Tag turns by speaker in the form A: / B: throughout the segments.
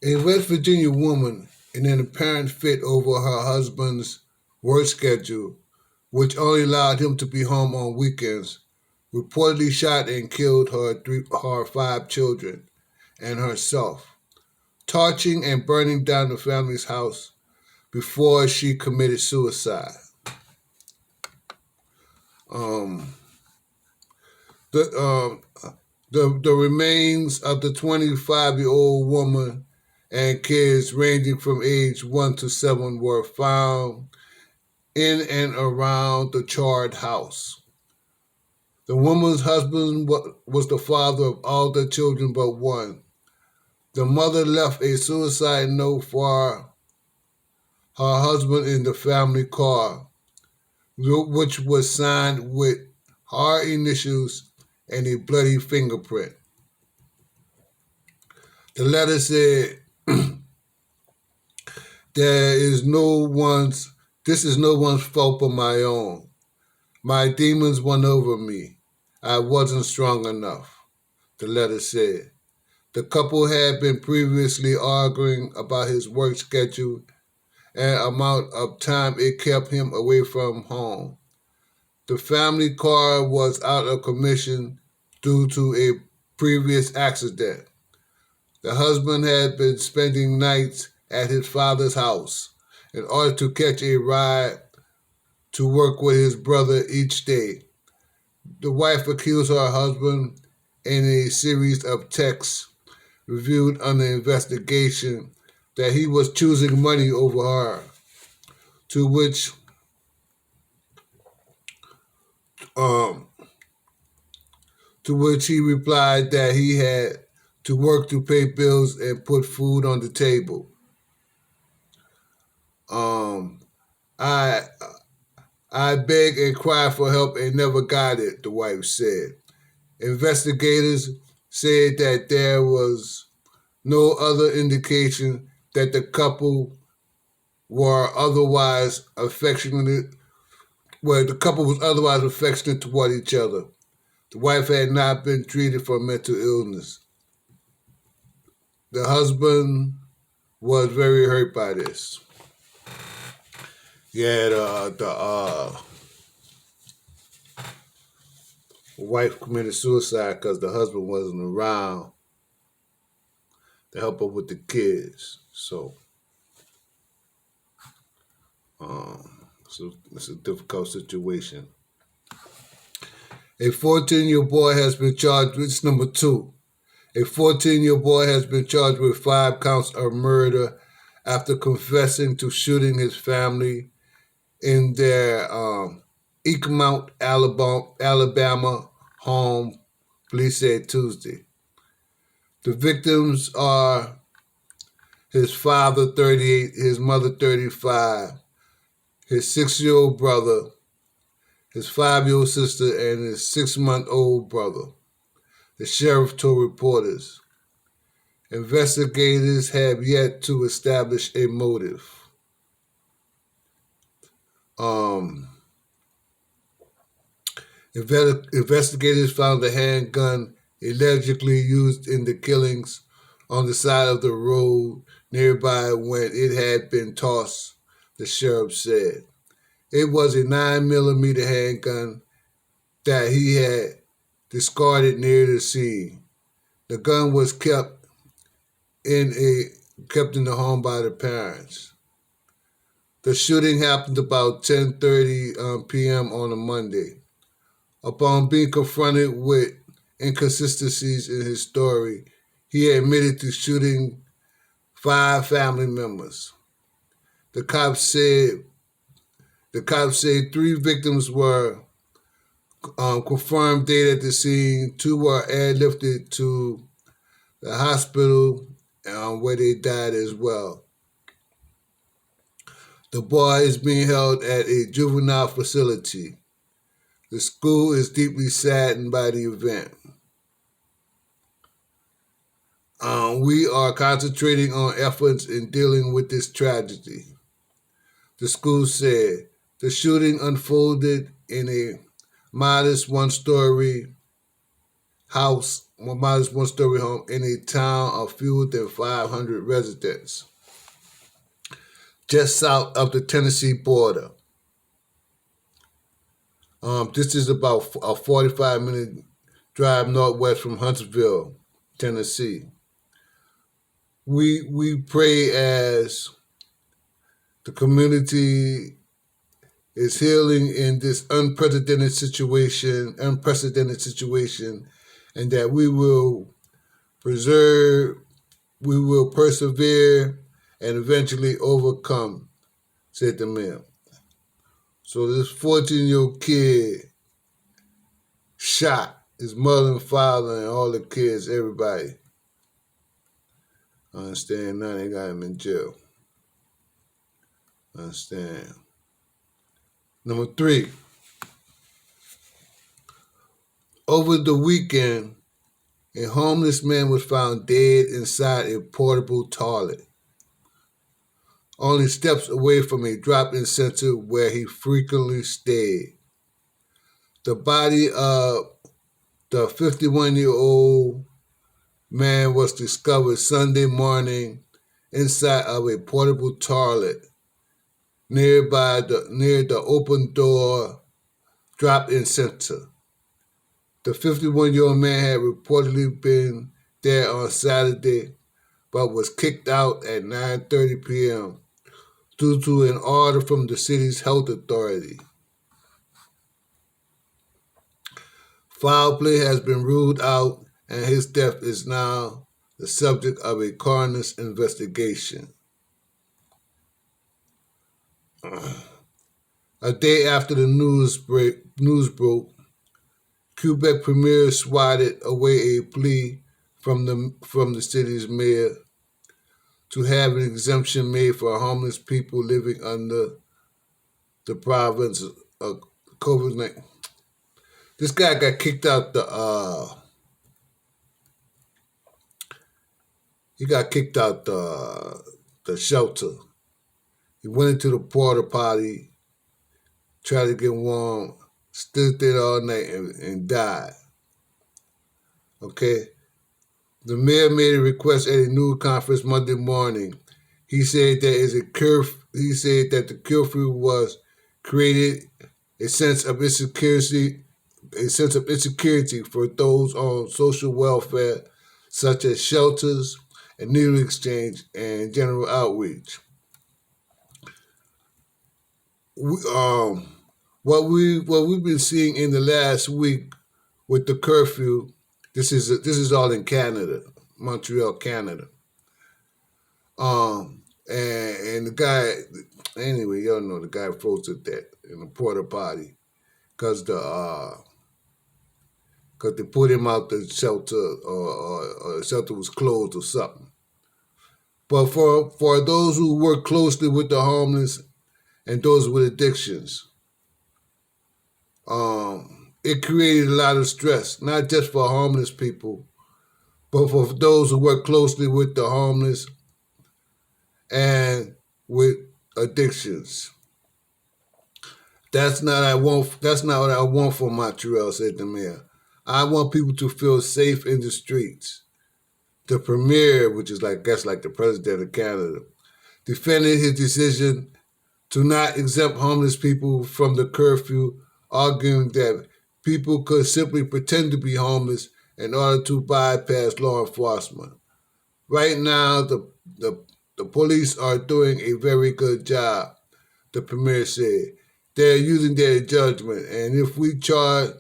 A: A West Virginia woman, in an apparent fit over her husband's work schedule, which only allowed him to be home on weekends, reportedly shot and killed her five children and herself, torching and burning down the family's house before she committed suicide. Um, the, the remains of the 25-year-old woman and kids ranging from age 1 to 7 were found in and around the charred house. The woman's husband was the father of all the children but one. The mother left a suicide note for her husband in the family car, which was signed with her initials and a bloody fingerprint. The letter said, "There is no one's. This is no one's fault but my own. My demons won over me. I wasn't strong enough." The letter said. The couple had been previously arguing about his work schedule and amount of time it kept him away from home. The family car was out of commission due to a previous accident. The husband had been spending nights at his father's house in order to catch a ride to work with his brother each day. The wife accused her husband in a series of texts reviewed under investigation that he was choosing money over her, to which um, he replied that he had to work to pay bills and put food on the table. Um, I I begged and cried for help and never got it, the wife said. Investigators said that there was no other indication that the couple were otherwise affectionate, well, the couple was otherwise affectionate toward each other. The wife had not been treated for mental illness. The husband was very hurt by this. Yeah, the wife committed suicide because the husband wasn't around to help her with the kids. So it's a difficult situation. A 14-year boy has been charged with, it's number two. A 14-year boy has been charged with 5 counts of murder after confessing to shooting his family in their Eakmount, Alabama home, police said Tuesday. The victims are his father, 38, his mother, 35, his 6-year-old brother, his 5-year-old sister, and his 6-month-old brother, the sheriff told reporters. Investigators have yet to establish a motive. Investigators found the handgun allegedly used in the killings on the side of the road nearby when it had been tossed, the sheriff said. It was a 9mm handgun that he had discarded near the scene. The gun was kept in the home by the parents. The shooting happened about 10:30 p.m. on a Monday. Upon being confronted with inconsistencies in his story, he admitted to shooting 5 family members. The cops said 3 victims were confirmed dead at the scene. 2 were airlifted to the hospital where they died as well. The boy is being held at a juvenile facility. The school is deeply saddened by the event. We are concentrating on efforts in dealing with this tragedy, the school said. The shooting unfolded in a modest 1-story house modest one-story home in a town of fewer than 500 residents, just south of the Tennessee border. This is about a 45-minute drive northwest from Huntsville, Tennessee. We pray as the community is healing in this unprecedented situation, and that we will preserve, we will persevere, and eventually overcome, said the mayor. So this 14-year-old kid shot his mother and father and all the kids, everybody. I understand now they got him in jail. I understand. Number 3. Over the weekend, a homeless man was found dead inside a portable toilet, only steps away from a drop-in center where he frequently stayed. The body of the 51-year-old man was discovered Sunday morning inside of a portable toilet near the open door drop-in center. The 51-year-old man had reportedly been there on Saturday, but was kicked out at 9:30 p.m. due to an order from the city's health authority. Foul play has been ruled out, and his death is now the subject of a coroner's investigation. A day after the news broke, Quebec Premier swatted away a plea from the city's mayor to have an exemption made for homeless people living under the province of COVID-19. This guy got kicked out the shelter. He went into the porta potty, tried to get warm, stood there all night and died. Okay? The mayor made a request at a news conference Monday morning. He said that the curfew was created a sense of insecurity for those on social welfare, such as shelters and needle exchange and general outreach. What we've been seeing in the last week with the curfew, this is all in Canada, Montreal, Canada. And the guy, anyway, y'all know the guy froze to death in the porta potty because they put him out the shelter or the shelter was closed or something. But for those who work closely with the homeless and those with addictions, it created a lot of stress, not just for homeless people, but for those who work closely with the homeless and with addictions. That's not what I want for Montreal, said the mayor. I want people to feel safe in the streets. The premier, which is like the president of Canada, defended his decision to not exempt homeless people from the curfew, arguing that people could simply pretend to be homeless in order to bypass law enforcement. Right now, the police are doing a very good job, the premier said. They're using their judgment, and if we change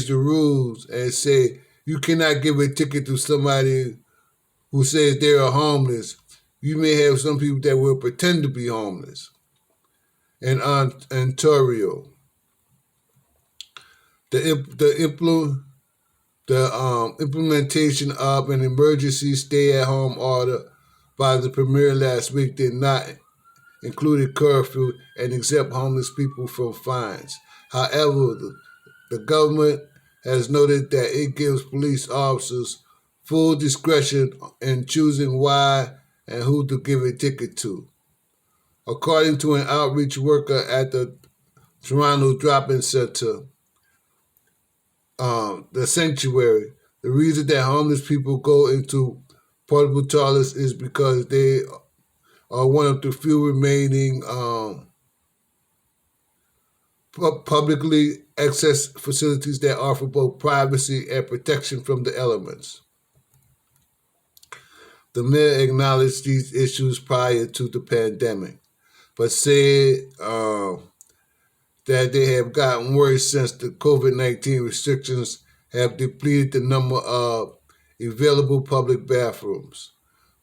A: the rules and say you cannot give a ticket to somebody who says they are homeless, you may have some people that will pretend to be homeless. In Ontario, the implementation of an emergency stay-at-home order by the premier last week did not include a curfew and exempt homeless people from fines. However, the government has noted that it gives police officers full discretion in choosing why and who to give a ticket to. According to an outreach worker at the Toronto drop-in center, the sanctuary. The reason that homeless people go into portable toilets is because they are one of the few remaining publicly access facilities that offer both privacy and protection from the elements. The mayor acknowledged these issues prior to the pandemic, but said that they have gotten worse since the COVID-19 restrictions have depleted the number of available public bathrooms,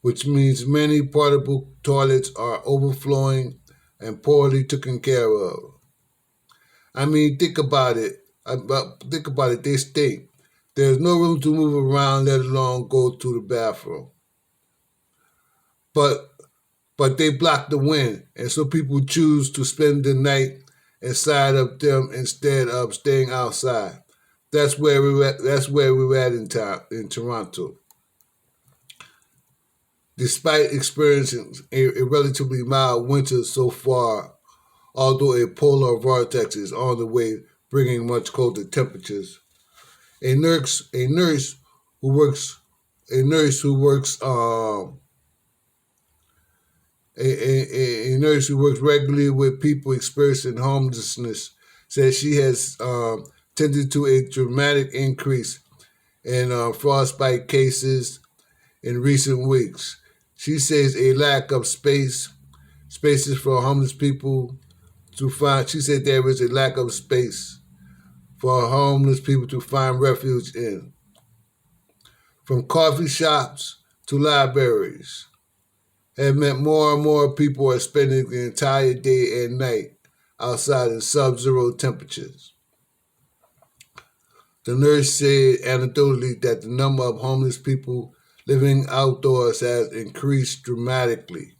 A: which means many portable toilets are overflowing and poorly taken care of. I mean, think about it. Think about it. They stink. There's no room to move around, let alone go to the bathroom. But but they block the wind, and so people choose to spend the night inside of them instead of staying outside. That's where we're at. That's where we're at in Toronto. Despite experiencing a relatively mild winter so far, although a polar vortex is on the way, bringing much colder temperatures, a nurse who works a nurse who works a nurse who works regularly with people experiencing homelessness says she has tended to a dramatic increase in frostbite cases in recent weeks. She says a lack of spaces for homeless people to find. She said there is a lack of space for homeless people to find refuge in, from coffee shops to libraries, have meant more and more people are spending the entire day and night outside in sub-zero temperatures. The nurse said anecdotally that the number of homeless people living outdoors has increased dramatically.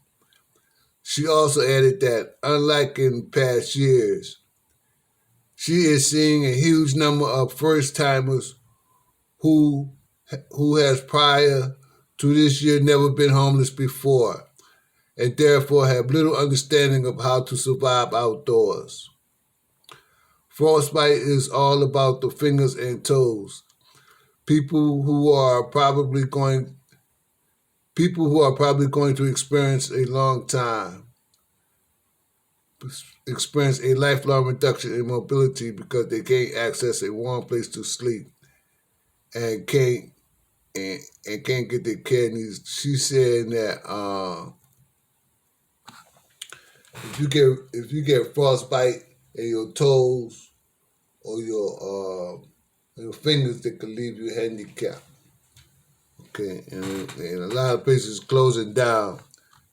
A: She also added that, unlike in past years, she is seeing a huge number of first-timers who has prior to this year never been homeless before and therefore have little understanding of how to survive outdoors. Frostbite is all about the fingers and toes. People who are probably going to experience experience a lifelong reduction in mobility because they can't access a warm place to sleep and can't get their care needs. She said that if you get frostbite in your toes or your fingers, that could leave you handicapped. Okay, and a lot of places closing down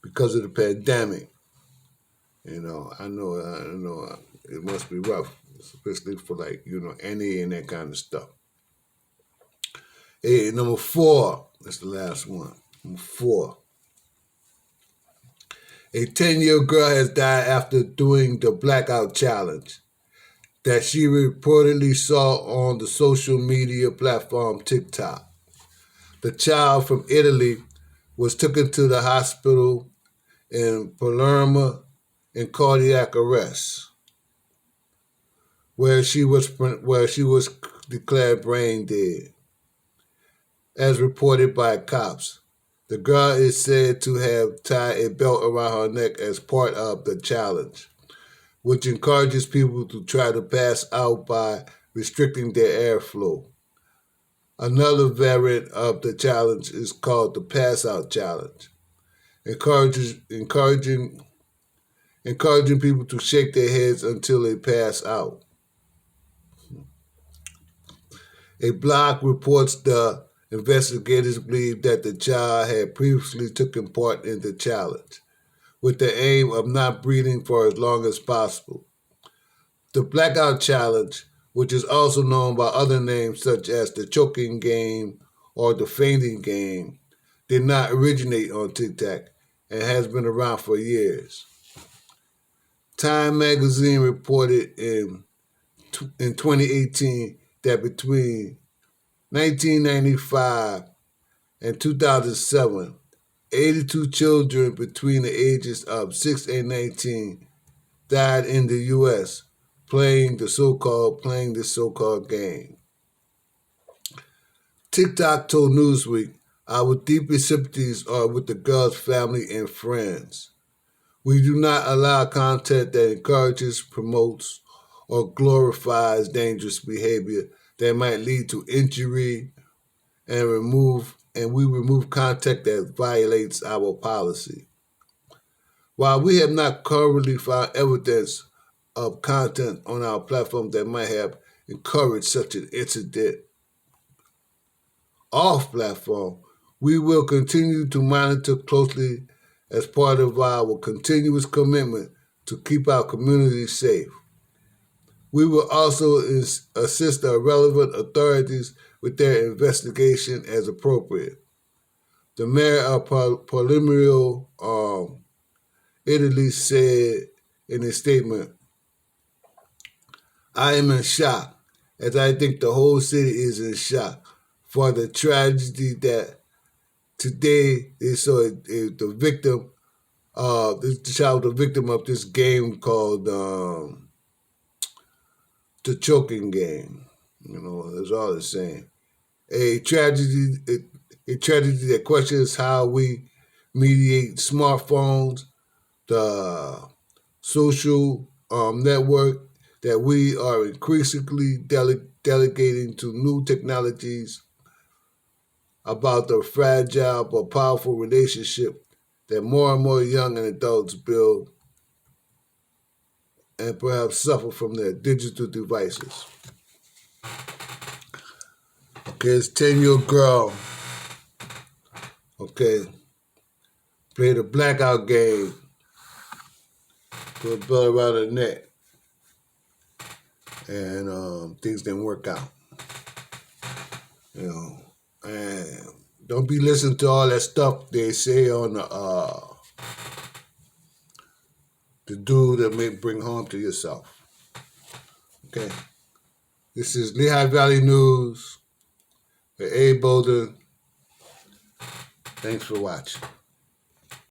A: because of the pandemic. I know, it must be rough, especially for NA and that kind of stuff. Hey, number 4, that's the last one. Number 4. A 10-year girl has died after doing the blackout challenge that she reportedly saw on the social media platform TikTok. The child from Italy was taken to the hospital in Palermo in cardiac arrest, where she was declared brain dead, as reported by cops. The girl is said to have tied a belt around her neck as part of the challenge, which encourages people to try to pass out by restricting their airflow. Another variant of the challenge is called the pass out challenge, encouraging people to shake their heads until they pass out. A blog reports the investigators believe that the child had previously taken part in the challenge, with the aim of not breathing for as long as possible. The blackout challenge, which is also known by other names such as the choking game or the fainting game, did not originate on TikTok and has been around for years. Time magazine reported in 2018 that between 1995 and 2007, 82 children between the ages of 6 and 19 died in the U.S., playing this so-called game. TikTok told Newsweek, our deepest sympathies are with the girl's family and friends. We do not allow content that encourages, promotes, or glorifies dangerous behavior that might lead to injury and we remove content that violates our policy. While we have not currently found evidence of content on our platform that might have encouraged such an incident off platform, we will continue to monitor closely as part of our continuous commitment to keep our communities safe. We will also assist the relevant authorities with their investigation as appropriate. The mayor of Palermo, Italy, said in a statement, I am in shock, as I think the whole city is in shock for the tragedy that today they saw the victim, this child, the victim of this game called the choking game. You know, it's all the same. A tragedy, a tragedy that questions how we mediate smartphones, the social network that we are increasingly delegating to new technologies, about the fragile but powerful relationship that more and more young and adults build and perhaps suffer from their digital devices. Okay, it's 10-year-old girl. Okay, played a blackout game, put a belt around her neck, and things didn't work out. You know, and don't be listening to all that stuff they say on the do that may bring harm to yourself. Okay, this is Lehigh Valley News with A. Bolden. Thanks for watching.